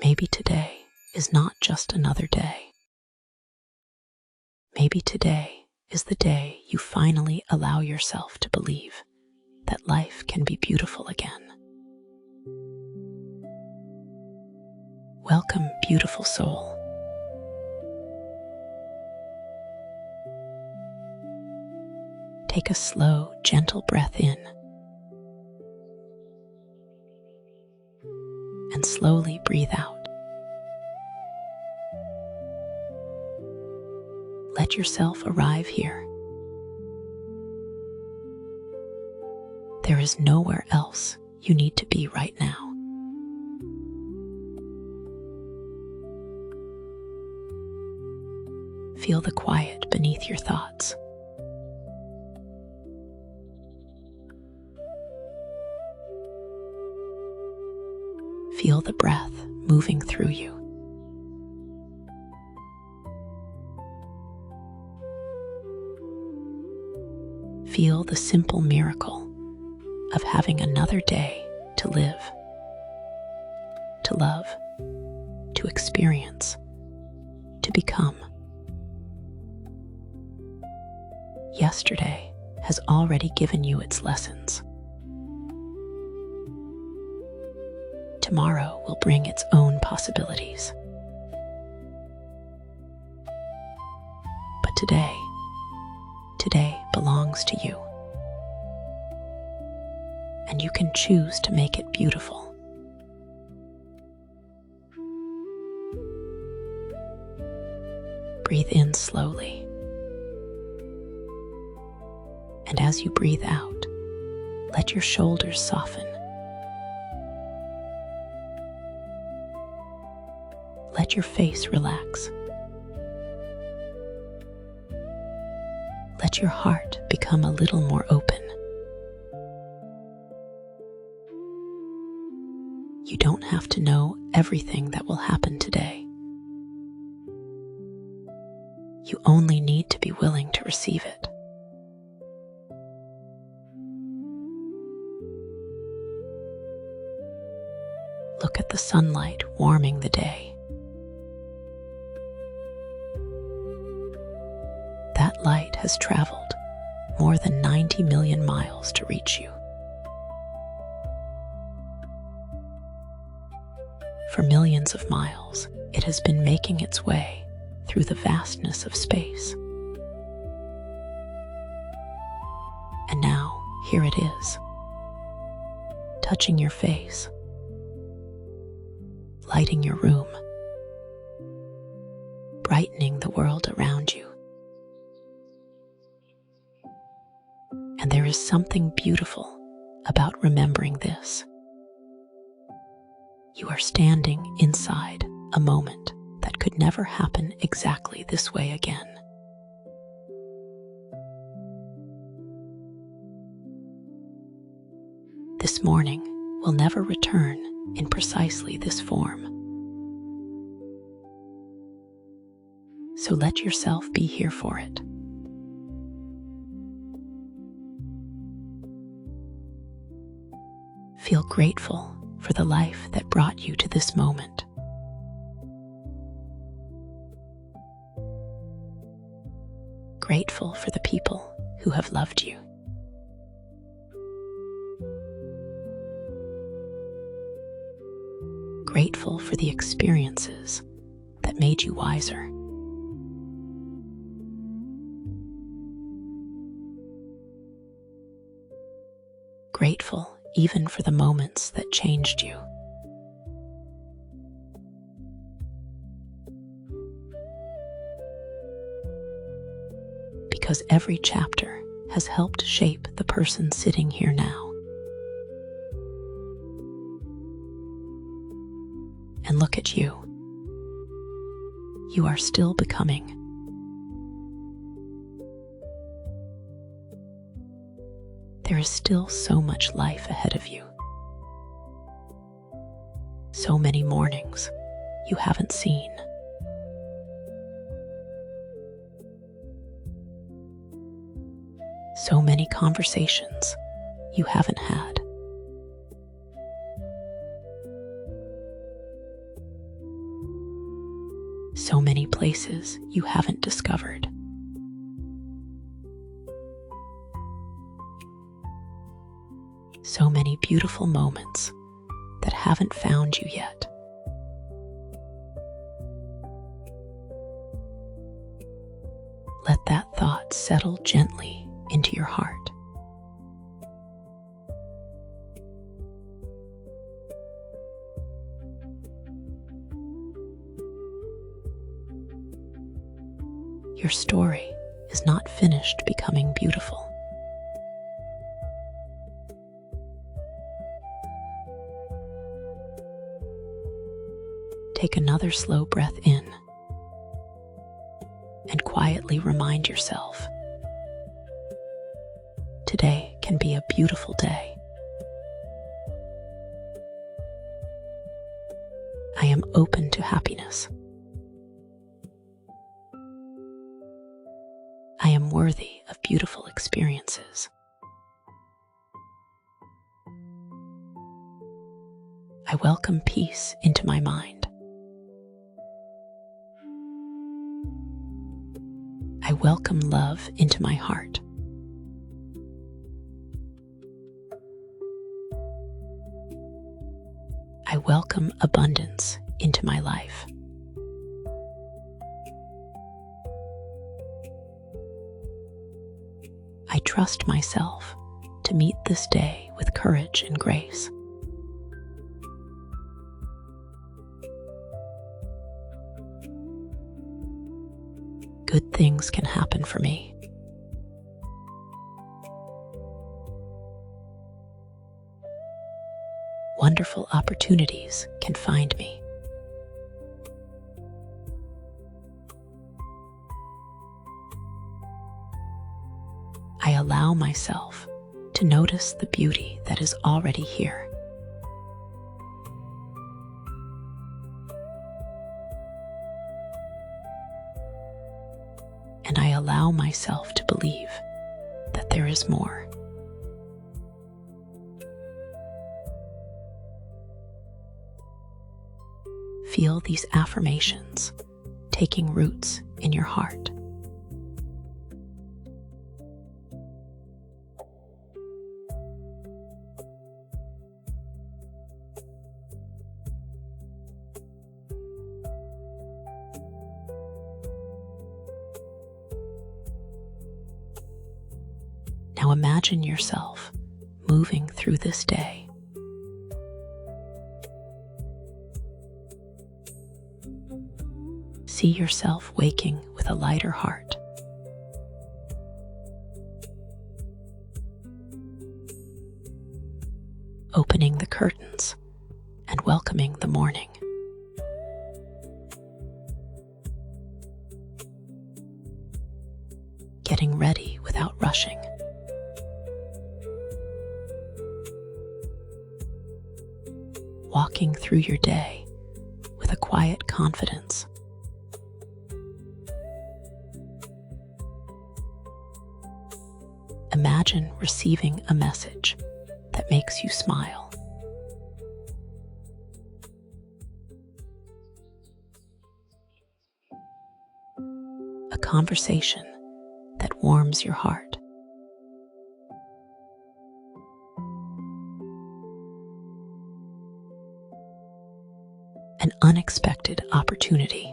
maybe today is not just another day. Maybe today is the day you finally allow yourself to believe that life can be beautiful again. Welcome, beautiful soul. Take a slow, gentle breath in and slowly breathe out. Let yourself arrive here. There is nowhere else you need to be right now. Feel the quiet beneath your thoughts. Feel the breath moving through you. Feel the simple miracle of having another day to live, to love, to experience, to become. Yesterday has already given you its lessons. Tomorrow will bring its own possibilities. But today belongs to you. And you can choose to make it beautiful. Breathe in slowly. And as you breathe out, let your shoulders soften. Let your face relax. Let your heart become a little more open. You don't have to know everything that will happen today. You only need to be willing to receive it. Look at the sunlight warming the day. That light has traveled more than 90 million miles to reach you. For millions of miles, it has been making its way through the vastness of space. And now, here it is, touching your face, lighting your room, brightening the world around you. And there is something beautiful about remembering this. You are standing inside a moment that could never happen exactly this way again. This morning will never return in precisely this form. So let yourself be here for it. Feel grateful for the life that brought you to this moment. Grateful for the people who have loved you. Grateful for the experiences that made you wiser. Grateful even for the moments that changed you. Because every chapter has helped shape the person sitting here now. And look at you. You are still becoming. There is still so much life ahead of you. So many mornings you haven't seen. So many conversations you haven't had. So many places you haven't discovered. So many beautiful moments that haven't found you yet. Let that thought settle gently into your heart. Your story is not finished becoming beautiful. Take another slow breath in and quietly remind yourself, today can be a beautiful day. I am open to happiness. I am worthy of beautiful experiences. I welcome peace into my mind. I welcome love into my heart. I welcome abundance into my life. I trust myself to meet this day with courage and grace. Good things can happen for me. Wonderful opportunities can find me. I allow myself to notice the beauty that is already here. And I allow myself to believe that there is more. Feel these affirmations taking roots in your heart. Now imagine yourself moving through this day. See yourself waking with a lighter heart. Opening the curtains and welcoming the morning. Getting ready without rushing. Walking through your day with a quiet confidence. Imagine receiving a message that makes you smile. A conversation that warms your heart. An unexpected opportunity.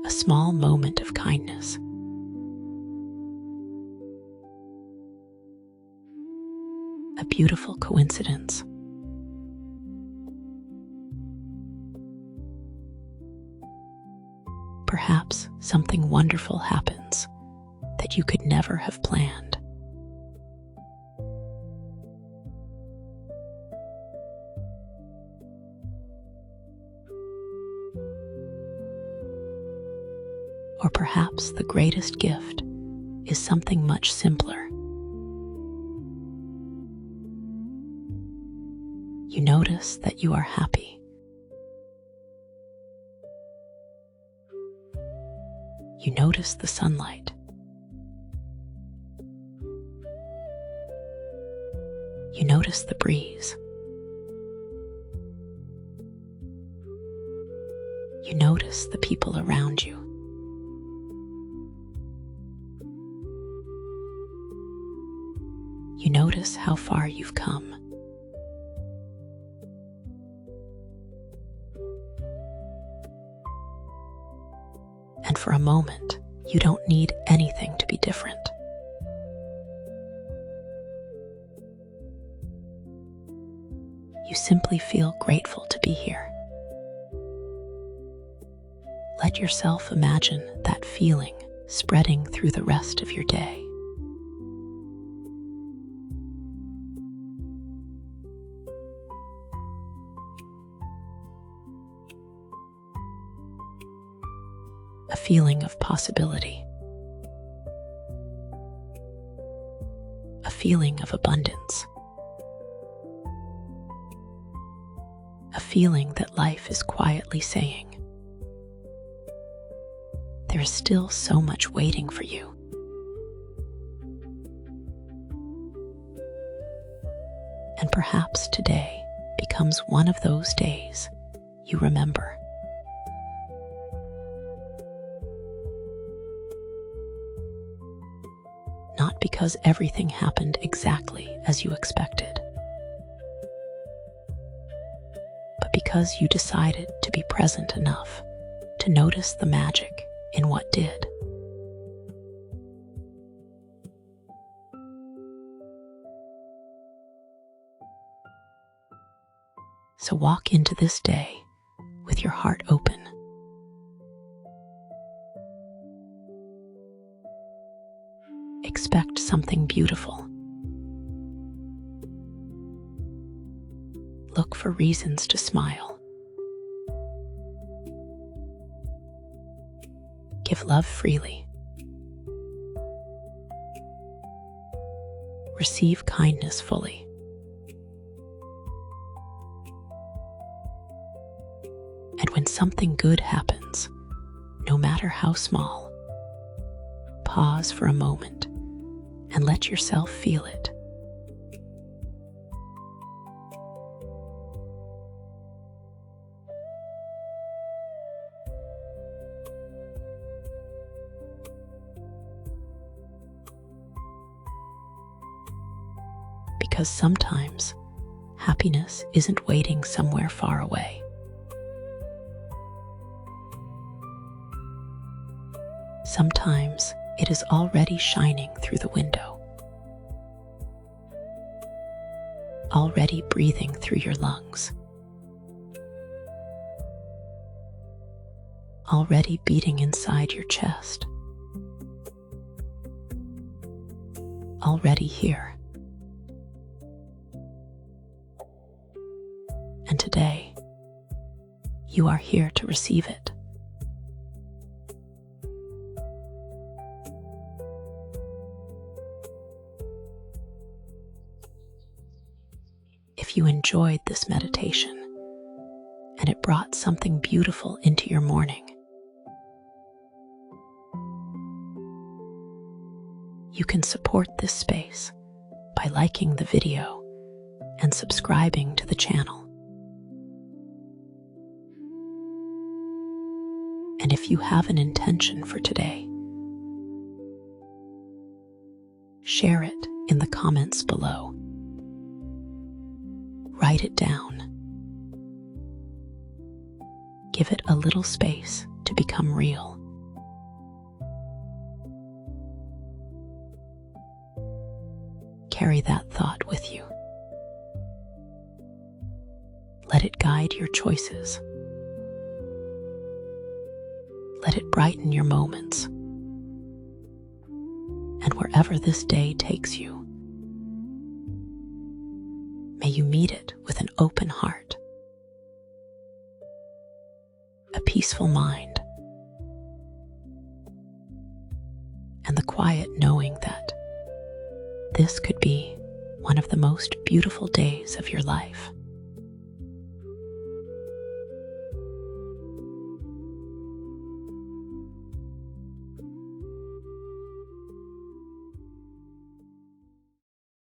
A small moment of kindness. A beautiful coincidence. Perhaps something wonderful happens that you could never have planned. Or perhaps the greatest gift is something much simpler. You notice that you are happy. You notice the sunlight. You notice the breeze. You notice the people around you. You notice how far you've come. And for a moment, you don't need anything to be different. You simply feel grateful to be here. Let yourself imagine that feeling spreading through the rest of your day. A feeling of possibility. A feeling of abundance. A feeling that life is quietly saying, there is still so much waiting for you. And perhaps today becomes one of those days you remember. Not because everything happened exactly as you expected, but because you decided to be present enough to notice the magic in what did. So walk into this day with your heart open. Expect something beautiful. Look for reasons to smile. Give love freely. Receive kindness fully. And when something good happens, no matter how small, pause for a moment and let yourself feel it. Because sometimes happiness isn't waiting somewhere far away. Sometimes it is already shining through the window, already breathing through your lungs, already beating inside your chest, already here. And today, you are here to receive it. If you enjoyed this meditation and it brought something beautiful into your morning, you can support this space by liking the video and subscribing to the channel. And if you have an intention for today, share it in the comments below. Write it down. Give it a little space to become real. Carry that thought with you. Let it guide your choices. Let it brighten your moments. And wherever this day takes you, may you meet it with an open heart, a peaceful mind, and the quiet knowing that this could be one of the most beautiful days of your life.